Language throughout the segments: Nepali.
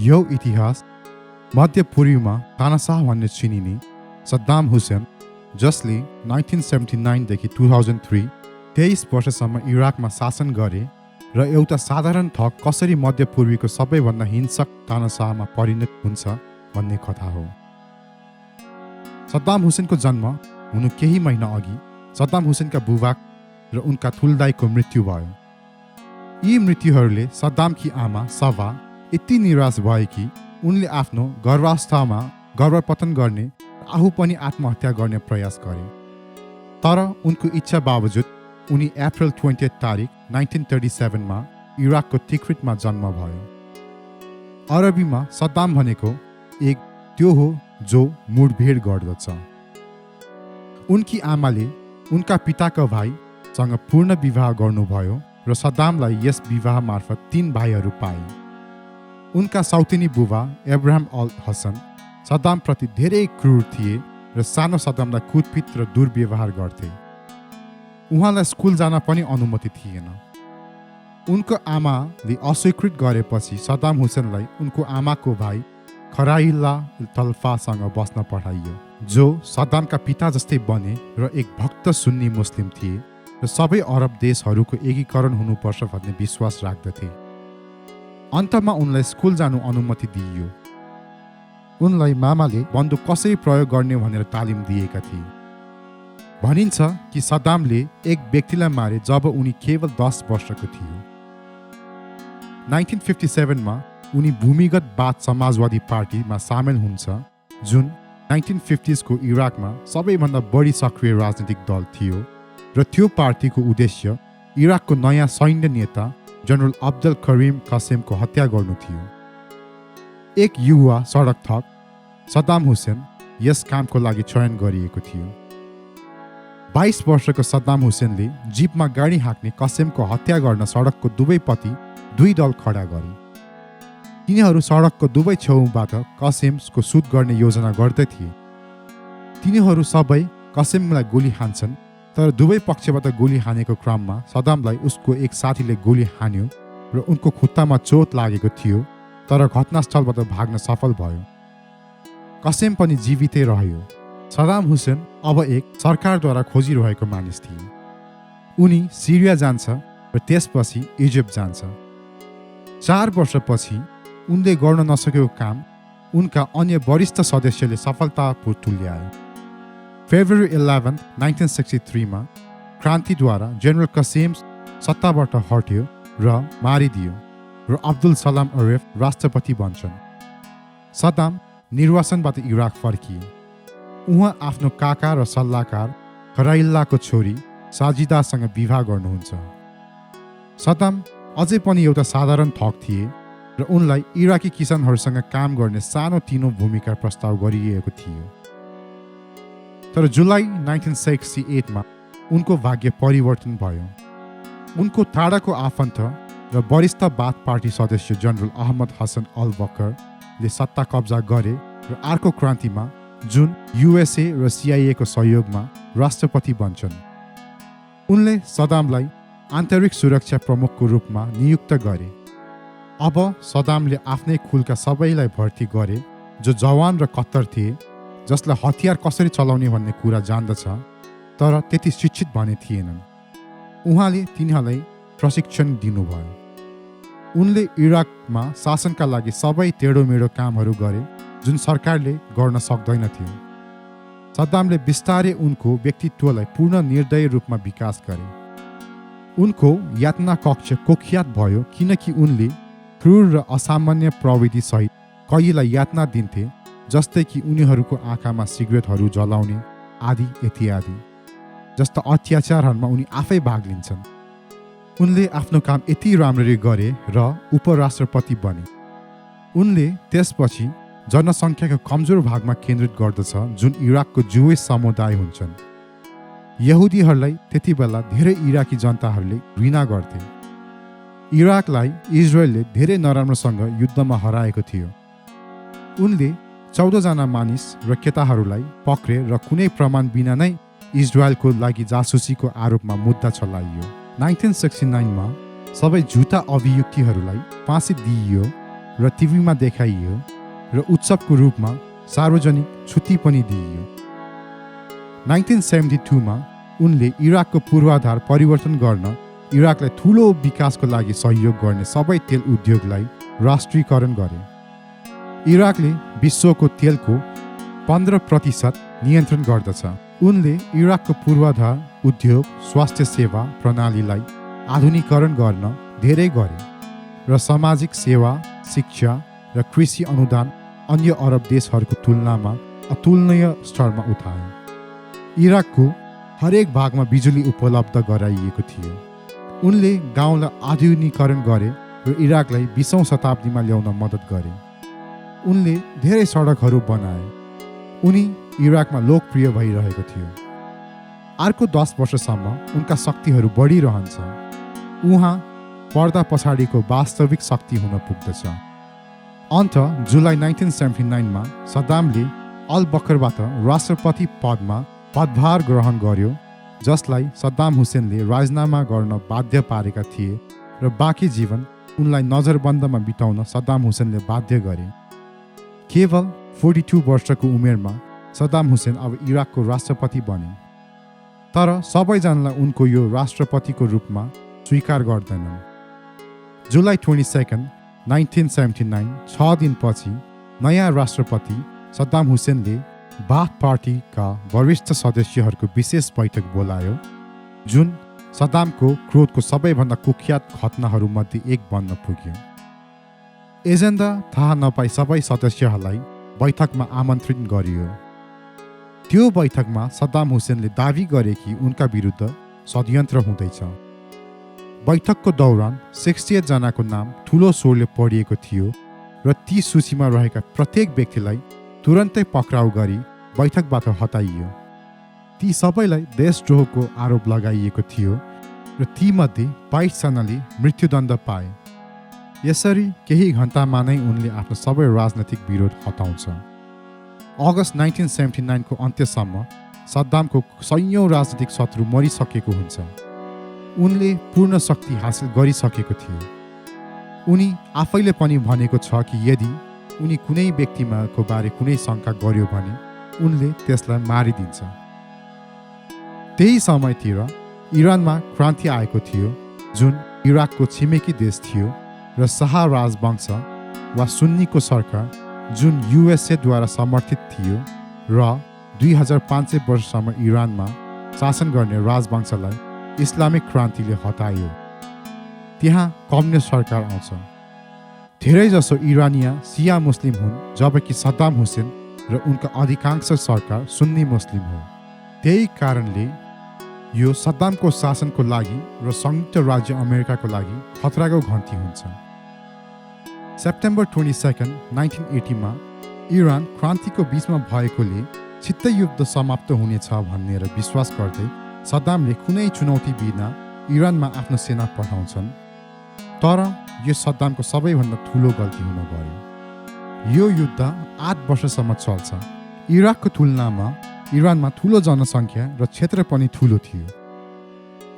यो इतिहास मध्य पूर्वमा तानाशाह भन्ने चिनिने सद्दाम हुसेन, जसले 1979 देखि 2003 23 वर्षसम्म इराकमा शासन गरे र एउटा साधारण थक कसरी मध्य पूर्वीको सबैभन्दा हिंसक तानाशाहमा परिणत हुन्छ भन्ने कथा हो। सद्दाम हुसेनको जन्म हुनु केही महिना अघि सद्दाम हुसेनका बुबा र उनका ठुल्दाईको मृत्यु भयो। यी मृत्युहरूले सद्दामकी आमा सभा यति निराश भए कि उनले आफ्नो गर्भावस्थामा गर्भपतन गर्ने र आफू पनि आत्महत्या गर्ने प्रयास गरे। तर उनको इच्छा बावजुद उनी अप्रिल 20 तारिक 1937 मा इराकको तिक्रितमा जन्म भयो। अरबीमा सद्दाम भनेको एक त्यो हो जो मुठभेड गर्दछ। उनकी आमाले उनका पिताका भाइसँग पूर्ण विवाह गर्नुभयो र सद्दामलाई यस विवाह मार्फत 3 भाइहरू पाए। उनका सौतेनी बुबा इब्राहिम अल हसन सद्दामप्रति धेरै क्रूर थिए र सानो सद्दामलाई कुटपिट र दुर्व्यवहार गर्थे। उहाँलाई स्कुल जान पनि अनुमति थिएन। उनको आमाले अस्वीकृत गरेपछि सद्दाम हुसेनलाई उनको आमाको भाइ खराइल्ला तल्फासँग बस्न पठाइयो, जो सद्दामका पिता जस्तै बने र एक भक्त सुन्नी मुस्लिम थिए र सबै अरब देशहरूको एकीकरण हुनुपर्छ भन्ने विश्वास राख्दथे। अन्तमा उनलाई स्कुल जानु अनुमति दिइयो। उनलाई मामाले बन्दुक कसरी प्रयोग गर्ने भनेर तालिम दिएका थिए। भनिन्छ कि सद्दामले एक व्यक्तिलाई मारे जब उनी केवल 10 वर्षको थियो। 1957 मा उनी भूमिगतवाद समाजवादी पार्टीमा सामेल हुन्छ, जुन 1950s को इराकमा सबैभन्दा बढी सक्रिय राजनीतिक दल थियो र त्यो पार्टीको उद्देश्य इराकको नयाँ सैन्य नेता जनरल अब्दुल करीम कासिमको हत्या गर्नु थियो। एक युवा सडक थक सद्दाम हुसेन यस कामको लागि चयन गरिएको थियो। 22 वर्षको सद्दाम हुसेनले जिपमा गाडी हाँक्ने कासिमको हत्या गर्न सडकको दुवैपट्टि 2 दल खडा गरे। तिनीहरू सडकको दुवै छेउबाट कासिमको सुट गर्ने योजना गर्दै थिए। तिनीहरू सबै कासिमलाई गोली हान्छन्, तर दुवै पक्षबाट गोली हानेको क्रममा सद्दामलाई उसको एक साथीले गोली हान्यो र उनको खुट्टामा चोट लागेको थियो, तर घटनास्थलबाट भाग्न सफल भयो। कासिम पनि जीवितै रह्यो। सद्दाम हुसेन अब एक सरकारद्वारा खोजिरहेको मानिस थिए। उनी सिरिया जान्छ र त्यसपछि इजिप्ट जान्छ। 4 वर्षपछि उनले गर्न नसकेको काम उनका अन्य वरिष्ठ सदस्यले सफलतापूर्वक तुल्याए। फेब्रुअरी 11, 1963 मा क्रान्तिद्वारा जनरल कासिम सत्ताबाट हट्यो र मारिदियो र अब्दुल सलाम अरेफ राष्ट्रपति बन्छन्। सद्दाम निर्वासनबाट इराक फर्किए। उहाँ आफ्नो काका र सल्लाहकार खराइल्लाको छोरी साजिदासँग विवाह गर्नुहुन्छ। सद्दाम अझै पनि एउटा साधारण थक थिए र उनलाई इराकी किसानहरूसँग काम गर्ने सानो तिनो भूमिका प्रस्ताव गरिएको थियो। तर जुलाई 1968 मा उनको भाग्य परिवर्तन भयो। उनको टाढाको आफन्त र वरिष्ठ बाथ पार्टी सदस्य जनरल अहमद हसन अल बकरले सत्ता कब्जा गरे र अर्को क्रान्तिमा जुन युएसए र CIA को सहयोगमा राष्ट्रपति बन्छन्। उनले सद्दामलाई आन्तरिक सुरक्षा प्रमुखको रूपमा नियुक्त गरे। अब सद्दामले आफ्नै कुलका सबैलाई भर्ती गरे जो जवान र कट्टर थिए, जसलाई हतियार कसरी चलाउने भन्ने कुरा जान्दछ, तर त्यति शिक्षित भने थिएनन्। उहाँले तिनीहरूलाई प्रशिक्षण दिनुभयो। उनले इराकमा शासनका लागि सबै टेढोमेढो कामहरू गरे जुन सरकारले गर्न सक्दैन थियो। सद्दामले बिस्तारै उनको व्यक्तित्वलाई पूर्ण निर्दय रूपमा विकास गरे। उनको यातना कक्ष कुख्यात भयो किनकि उनले क्रूर र असामान्य प्रविधि सहित कहीलाई यातना दिन्थे, जस्तै कि उनीहरूको आँखामा सिगरेटहरू जलाउने आदि इत्यादि। जस्ता अत्याचारहरूमा उनी आफै भाग लिन्छन्। उनले आफ्नो काम यति राम्ररी गरे र उपराष्ट्रपति बने। उनले त्यसपछि जनसङ्ख्याको कमजोर भागमा केन्द्रित गर्दछ जुन इराकको जुइस समुदाय हुन्छन्। यहुदीहरूलाई त्यति बेला धेरै इराकी जनताहरूले घृणा गर्थे। इराकलाई इजरायलले धेरै नराम्रोसँग युद्धमा हराएको थियो। उनले 14 जना मानिस र केटाहरूलाई पक्रे र कुनै प्रमाण बिना नै इजरायलको लागि जासुसीको आरोपमा मुद्दा चलाइयो। 1969 मा सबै झुटा अभियुक्तिहरूलाई फाँसी दिइयो र टिभीमा देखाइयो र उत्सवको रूपमा सार्वजनिक छुट्टी पनि दिइयो। 1972 मा उनले इराकको पूर्वाधार परिवर्तन गर्न इराकलाई ठुलो विकासको लागि सहयोग गर्ने सबै तेल उद्योगलाई राष्ट्रियकरण गरे। इराकले विश्वको तेलको 15% नियन्त्रण गर्दछ। उनले इराकको पूर्वाधार उद्योग, स्वास्थ्य सेवा प्रणालीलाई आधुनिकीकरण गर्न धेरै गरे र सामाजिक सेवा, शिक्षा र कृषि अनुदान अन्य अरब देशहरूको तुलनामा अतुलनीय स्तरमा उठाए। इराकको हरेक भागमा बिजुली उपलब्ध गराइएको थियो। उनले गाउँलाई आधुनिकीकरण गरे र इराकलाई 20औं शताब्दीमा ल्याउन मद्दत गरे। उनले धेरै सडकहरू बनाए। उनी इराकमा लोकप्रिय भइरहेको थियो। अर्को 10 वर्षसम्म उनका शक्तिहरू बढिरहन्छ। उहाँ पर्दा पछाडिको वास्तविक शक्ति हुन पुग्दछ। अन्त जुलाई 1979 मा सद्दामले अल बकरबाट राष्ट्रपति पदमा पदभार ग्रहण गर्यो, जसलाई सद्दाम हुसेनले राजीनामा गर्न बाध्य पारेका थिए र बाँकी जीवन उनलाई नजरबन्दमा बिताउन सद्दाम हुसेनले बाध्य गरे। केवल 42 वर्षको उमेरमा सद्दाम हुसेन अब इराकको राष्ट्रपति बने। तर सबैजनालाई उनको यो राष्ट्रपतिको रूपमा स्वीकार गर्दैनन्। जुलाई 22, 1979, 6 दिनपछि नयाँ राष्ट्रपति सद्दाम हुसेनले बाथ पार्टीका वरिष्ठ सदस्यहरूको विशेष बैठक बोलायो, जुन सद्दामको क्रोधको सबैभन्दा कुख्यात घटनाहरूमध्ये एक बन्न पुग्यो। एजेन्डा थाहा नपाई सबै सदस्यहरूलाई बैठकमा आमन्त्रित गरियो। त्यो बैठकमा सद्दाम हुसेनले दावी गरे कि उनका विरुद्ध षड्यन्त्र हुँदैछ। बैठकको दौरान 68 जनाको नाम ठुलो स्वरले पढिएको थियो र ती सूचीमा रहेका प्रत्येक व्यक्तिलाई तुरन्तै पक्राउ गरी बैठकबाट हटाइयो। ती सबैलाई देशद्रोहको आरोप लगाइएको थियो र तीमध्ये 22 जनाले मृत्युदण्ड पाए। यसरी केही घण्टामा नै उनले आफ्नो सबै राजनैतिक विरोध हटाउँछ। अगस्त 1979 को अन्त्यसम्म सद्दामको सयौं राजनीतिक शत्रु मरिसकेको हुन्छ। उनले पूर्ण शक्ति हासिल गरिसकेको थियो। उनी आफैले पनि भनेको छ कि यदि उनी कुनै व्यक्तिको बारे कुनै शङ्का गर्यो भने उनले त्यसलाई मारिदिन्छ। त्यही समयतिर इरानमा क्रान्ति आएको थियो, जुन इराकको छिमेकी देश थियो र शाह राजवंश वा सुन्नीको सरकार, जुन युएसएद्वारा समर्थित थियो र 2500 वर्षसम्म इरानमा शासन गर्ने राजवंशलाई इस्लामिक क्रान्तिले हटायो। त्यहाँ कम्युनिस्ट सरकार आउँछ। धेरैजसो इरानिया सिया मुस्लिम हुन्, जबकि सद्दाम हुसेन र उनका अधिकांश सरकार सुन्नी मुस्लिम हो। त्यही कारणले यो सद्दामको शासनको लागि र संयुक्त राज्य अमेरिकाको लागि खतराको घन्टी हुन्छ। सेप्टेम्बर 22, 1980 मा इरान क्रान्तिको बीचमा भएकोले छिट्टै युद्ध समाप्त हुनेछ भनेर विश्वास गर्दै सद्दामले कुनै चुनौती बिना इरानमा आफ्नो सेना पठाउँछन्। तर यो सद्दामको सबैभन्दा ठुलो गल्ती हुन गयो। यो युद्ध 8 वर्षसम्म चल्छ। इराकको तुलनामा इरानमा ठुलो जनसङ्ख्या र क्षेत्र पनि ठुलो थियो।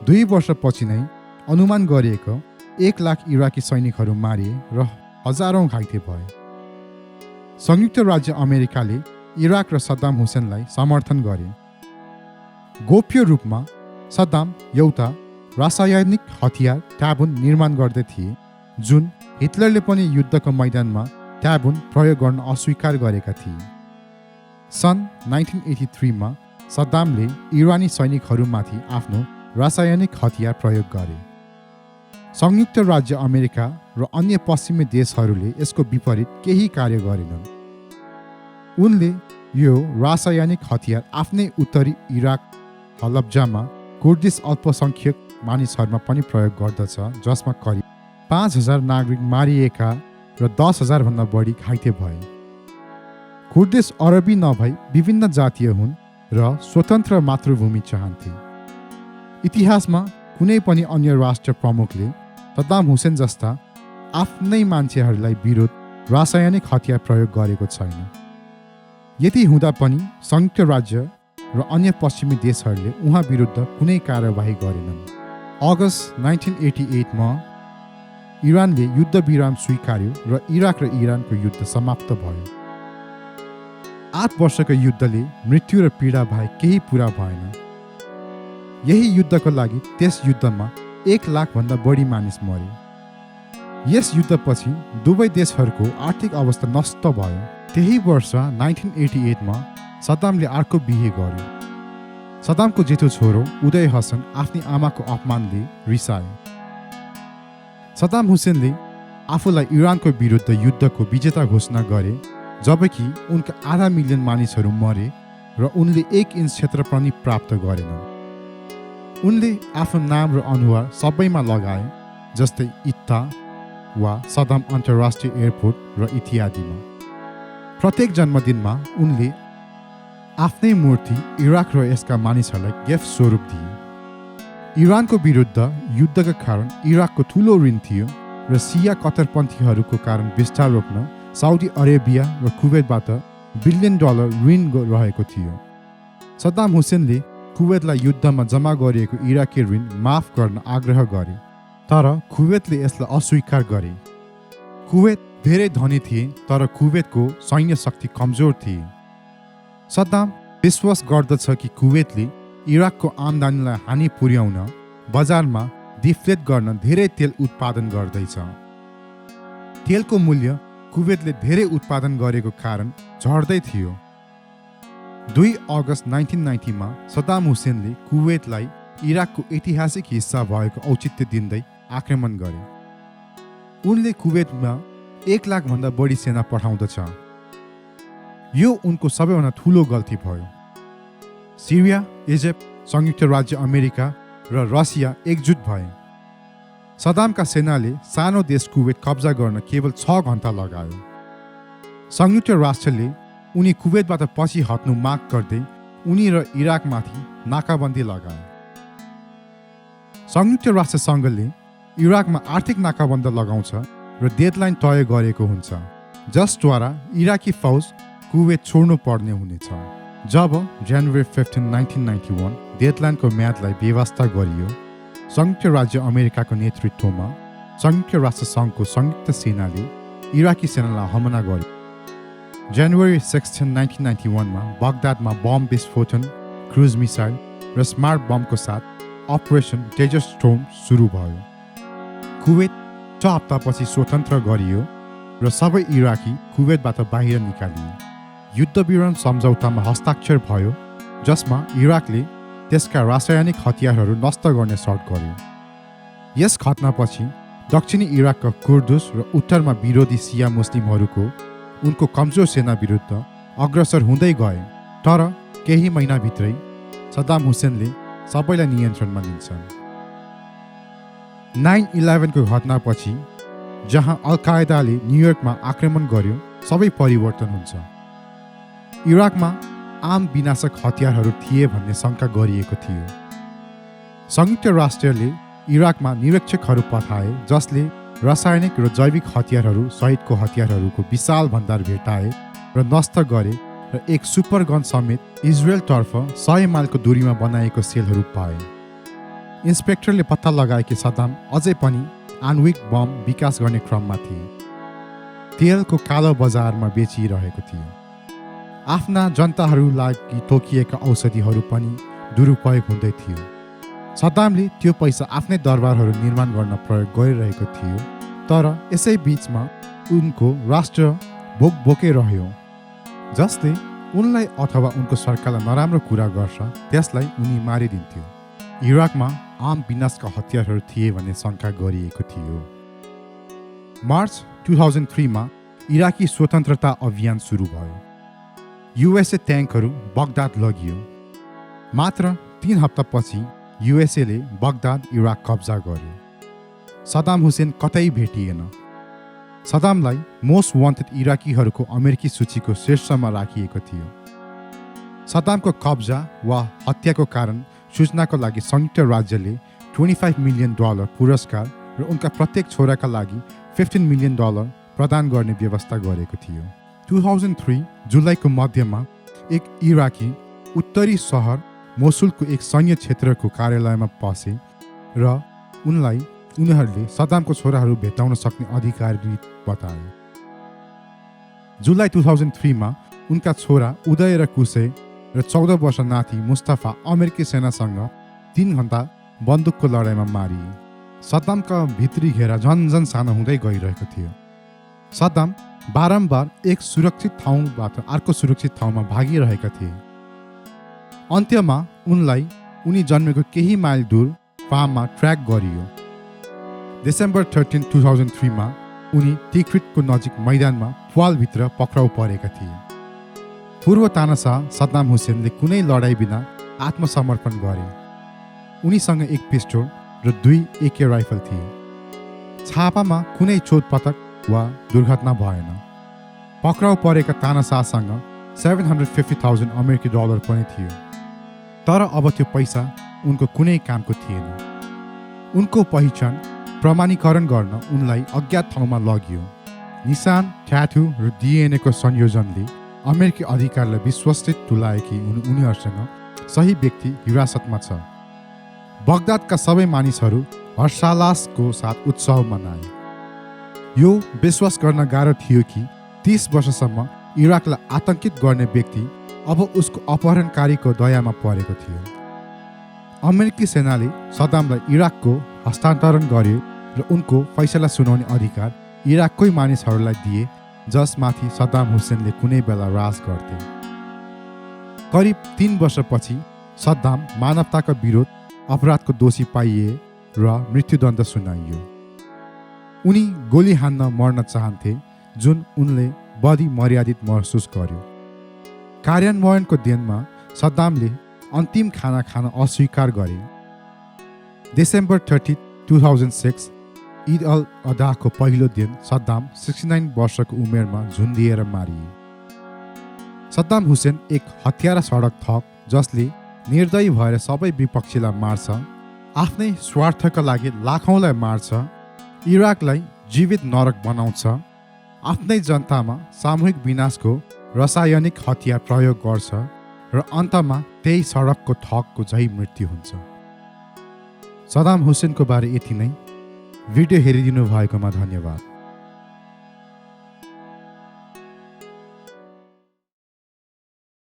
2 वर्षपछि नै अनुमान गरिएको 1 लाख इराकी सैनिकहरू मारिए र हजारौं घाइते भए। संयुक्त राज्य अमेरिकाले इराक र सद्दाम हुसेनलाई समर्थन गरे। गोप्य रूपमा सद्दाम एउटा रासायनिक हतियार ट्याबुन निर्माण गर्दै थिए, जुन हिटलरले पनि युद्धको मैदानमा ट्याबुन प्रयोग गर्न अस्वीकार गरेका थिए। सन् 1983 मा सद्दामले इरानी सैनिकहरूमाथि आफ्नो रासायनिक हतियार प्रयोग गरे। संयुक्त राज्य अमेरिका र अन्य पश्चिमी देशहरूले यसको विपरीत केही कार्य गरेनन्। उनले यो रासायनिक हतियार आफ्नै उत्तरी इराक हलब्जामा कुर्दिस अल्पसङ्ख्यक मानिसहरूमा पनि प्रयोग गर्दछ, जसमा करिब 5000 नागरिक मारिएका र 10,000 भन्दा बढी घाइते भए। कुर्दिस अरबी नभई विभिन्न जातीय हुन् र स्वतन्त्र मातृभूमि चाहन्थे। इतिहासमा कुनै पनि अन्य राष्ट्र प्रमुखले सद्दाम हुसेन जस्ता आफ्नै मान्छेहरूलाई विरुद्ध रासायनिक हतियार प्रयोग गरेको छैन। यति हुँदा पनि संयुक्त राज्य र अन्य पश्चिमी देशहरूले उहाँ विरुद्ध कुनै कारबाही गरेनन्। अगस्त 1988 मा इरानले युद्ध विराम स्वीकार्यो र इराक र इरानको युद्ध समाप्त भयो। 8 वर्षको युद्धले मृत्यु र पीडा भए केही पूरा भएन। यही युद्धको लागि त्यस युद्धमा 1 लाखभन्दा बढी मानिस मरे। यस युद्धपछि दुवै देशहरूको आर्थिक अवस्था नष्ट भयो। त्यही वर्ष 1988 मा सद्दामले अर्को बिहे गर्यो। सद्दामको जेठो छोरो उदय हसन आफ्नी आमाको अपमानले रिसाए। सद्दाम हुसेनले आफूलाई इरानको विरुद्ध युद्धको विजेता घोषणा गरे, जबकि उनका आधा मिलियन मानिसहरू मरे र उनले 1 इन्च क्षेत्र पनि प्राप्त गरेनन्। उनले आफ्नो नाम र अनुहार सबैमा लगाए, जस्तै इत्ता वा सद्दाम अन्तर्राष्ट्रिय एयरपोर्ट र इत्यादिमा। प्रत्येक जन्मदिनमा उनले आफ्नै मूर्ति इराक र यसका मानिसहरूलाई गिफ्ट स्वरूप दिए। इरानको विरुद्ध युद्धका कारण इराकको ठुलो ऋण थियो र सिया कट्टरपन्थीहरूको कारण विस्तार रोक्न साउदी अरेबिया र कुवेतबाट $1 बिलियन ऋण रहेको थियो। सद्दाम हुसेनले कुवेतलाई युद्धमा जम्मा गरिएको इराकी ऋण माफ गर्न आग्रह गरे, तर कुवेतले यसलाई अस्वीकार गरे। कुवेत धेरै धनी थिए, तर कुवेतको सैन्य शक्ति कमजोर थिए। सद्दाम विश्वास गर्दछ कि कुवेतले इराकको आम्दानीलाई हानि पुर्याउन बजारमा डिफ्लेट गर्न धेरै तेल उत्पादन गर्दैछ। तेलको मूल्य कुवेतले धेरै उत्पादन गरेको कारण झर्दै थियो। 2 अगस्त 1990 मा सद्दाम हुसेनले कुवेतलाई इराकको ऐतिहासिक हिस्सा भएको औचित्य दिँदै आक्रमण गरे। उनले कुवेतमा 1 लाखभन्दा बढी सेना पठाउँदछ। यो उनको सबैभन्दा ठुलो गल्ती भयो। सिरिया, इजिप्ट, संयुक्त राज्य अमेरिका र रसिया एकजुट भए। सद्दामका सेनाले सानो देश कुवेत कब्जा गर्न केवल 6 घण्टा लगायो। संयुक्त राष्ट्रले उनी कुवेतबाट पछि हट्नु माग गर्दै उनी र इराकमाथि नाकाबन्दी लगाए। संयुक्त राष्ट्र सङ्घले इराकमा आर्थिक नाकाबन्दी लगाउँछ र डेडलाइन तय गरेको हुन्छ, जसद्वारा इराकी फौज कुवेत छोड्नु पर्ने हुनेछ। जब जनवरी 15, 1991 डेडलाइनको म्यादलाई व्यवस्था गरियो, संयुक्त राज्य अमेरिकाको नेतृत्वमा संयुक्त राष्ट्र सङ्घको संयुक्त सेनाले इराकी सेनालाई हमला गर्यो। जनवरी 16, 1991 मा बगदादमा बम विस्फोटन, क्रुज मिसाइल र स्मार्ट बमको साथ अपरेसन डेजर्ट स्टोर्म सुरु भयो। कुवेत 6 हप्तापछि स्वतन्त्र गरियो र सबै इराकी कुवेतबाट बाहिर निकालिए। युद्ध विराम सम्झौतामा हस्ताक्षर भयो, जसमा इराकले त्यसका रासायनिक हतियारहरू नष्ट गर्ने सर्त गर्यो। यस घटनापछि दक्षिणी इराकका कुर्दुस र उत्तरमा विरोधी सिया मुस्लिमहरूको उनको कमजोर सेना विरुद्ध अग्रसर हुँदै गए, तर केही महिनाभित्रै सद्दाम हुसेनले सबैलाई नियन्त्रणमा लिन्छन्। 9/11 को घटनापछि जहाँ अल कायदाले न्युयोर्कमा आक्रमण गर्यो, सबै परिवर्तन हुन्छ। इराकमा आम विनाशक हतियारहरू थिए भन्ने शङ्का गरिएको थियो। संयुक्त राष्ट्रले इराकमा निरीक्षकहरू पठाए, जसले रासायनिक र जैविक हतियारहरू सहितको हतियारहरूको विशाल भण्डार भेटाए र नष्ट गरे र एक सुपर गन समेत इजरायलतर्फ 100 माइलको दूरीमा बनाएको सेलहरू पाए। इन्सपेक्टरले पत्ता लगाए कि सद्दाम अझै पनि आणविक बम विकास गर्ने क्रममा थिए। तेलको कालो बजारमा बेचिरहेको थियो। आफ्ना जनताहरू लागि तोकिएका औषधिहरू पनि दुरुपयोग हुँदै थियो। सद्दामले त्यो पैसा आफ्नै दरबारहरू निर्माण गर्न प्रयोग गरिरहेको थियो, तर यसै बीचमा उनको राष्ट्र बोकै रह्यो। जसले उनलाई अथवा उनको सरकारलाई नराम्रो कुरा गर्छ, त्यसलाई उनी मारिदिन्थ्यो। इराकमा आम विनाशका हतियारहरू थिए भन्ने शङ्का गरिएको थियो। मार्च 2003 मा इराकी स्वतन्त्रता अभियान सुरु भयो। युएसए ट्याङ्कहरू बगदाद लगियो। मात्र 3 हप्तापछि युएसएले बगदाद इराक कब्जा गर्यो। सद्दाम हुसेन कतै भेटिएन। सद्दामलाई मोस्ट वान्टेड इराकीहरूको अमेरिकी सूचीको शीर्षमा राखिएको थियो। सद्दामको कब्जा वा हत्याको कारण सूचनाको लागि संयुक्त राज्यले $25 मिलियन पुरस्कार र उनका प्रत्येक छोराका लागि $15 मिलियन प्रदान गर्ने व्यवस्था गरेको थियो। 2003 जुलाईको मध्यमा एक इराकी उत्तरी सहर मोसुलको एक सैन्य क्षेत्रको कार्यालयमा पसे र उनलाई उनीहरूले सद्दामको छोराहरू भेटाउन सक्ने अधिकारी बताए। जुलाई 2003 मा उनका छोरा उदय र कुसे र 14 वर्ष नाति मुस्तफा अमेरिकी सेनासँग 3 घण्टा बन्दुकको लडाइँमा मारिए। सद्दामका भित्री घेरा झन्झन सानो हुँदै गइरहेको थियो। सद्दाम बारम्बार एक सुरक्षित ठाउँबाट अर्को सुरक्षित ठाउँमा भागिरहेका थिए। अन्त्यमा उनलाई उनी जन्मेको केही माइल दूर फार्ममा ट्र्याक गरियो। डिसेम्बर 13, 2003 मा उनी टिक्रिटको नजिक मैदानमा प्वालभित्र पक्राउ परेका थिए। पूर्व तानाशाह सद्दाम हुसेनले कुनै लडाइँ बिना आत्मसमर्पण गरे। उनीसँग एक पिस्टल र 2 AK राइफल थिए। छापामा कुनै चोटपटक वा दुर्घटना भएन। पक्राउ परेका तानाशाहसँग $750,000 अमेरिकी डलर पनि थियो। तर अब त्यो पैसा उनको कुनै कामको थिएन। उनको पहिचान प्रमाणीकरण गर्न उनलाई अज्ञात ठाउँमा लगियो। निशान, ट्याटू र DNA को संयोजनले अमेरिकी अधिकारीलाई विश्वसित तुलाए कि उनीहरूसँग सही व्यक्ति हिरासतमा छ। बगदादका सबै मानिसहरू हर्षोल्लासको साथ उत्सव मनाए। यो विश्वास गर्न गाह्रो थियो कि 30 वर्षसम्म इराकलाई आतंकित गर्ने व्यक्ति अब उसको अपहरणकारीको दयामा परेको थियो। अमेरिकी सेनाले सद्दामलाई इराकको हस्तान्तरण गर्यो र उनको फैसला सुनाउने अधिकार इराककै मानिसहरूलाई दिए जसमाथि सद्दाम हुसेनले कुनै बेला राज गर्थे। करिब 3 वर्षपछि सद्दाम मानवताका विरोध अपराधको दोषी पाइए र मृत्युदण्ड सुनाइयो। उनी गोली हान्न मर्न चाहन्थे, जुन उनले बढी मर्यादित महसुस गर्यो। कार्यान्वयनको दिनमा सद्दामले अन्तिम खाना खान अस्वीकार गरे। डिसेम्बर 30, 2006 ईद अल अदाको पहिलो दिन सद्दाम 69 वर्षको उमेरमा झुन्डिएर मारिए। सद्दाम हुसेन एक हत्यारा सडक थप जसले निर्दयी भएर सबै विपक्षीलाई मार्छ, आफ्नै स्वार्थका लागि लाखौँलाई मार्छ, इराकलाई जीवित नरक बनाउँछ, आफ्नै जनतामा सामूहिक विनाशको रासायनिक हतियार प्रयोग गर्छ र अन्तमा त्यही सडकको ठगको झै मृत्यु हुन्छ। सद्दाम हुसेनको बारे यति नै। भिडियो हेरिदिनु भएकोमा धन्यवाद।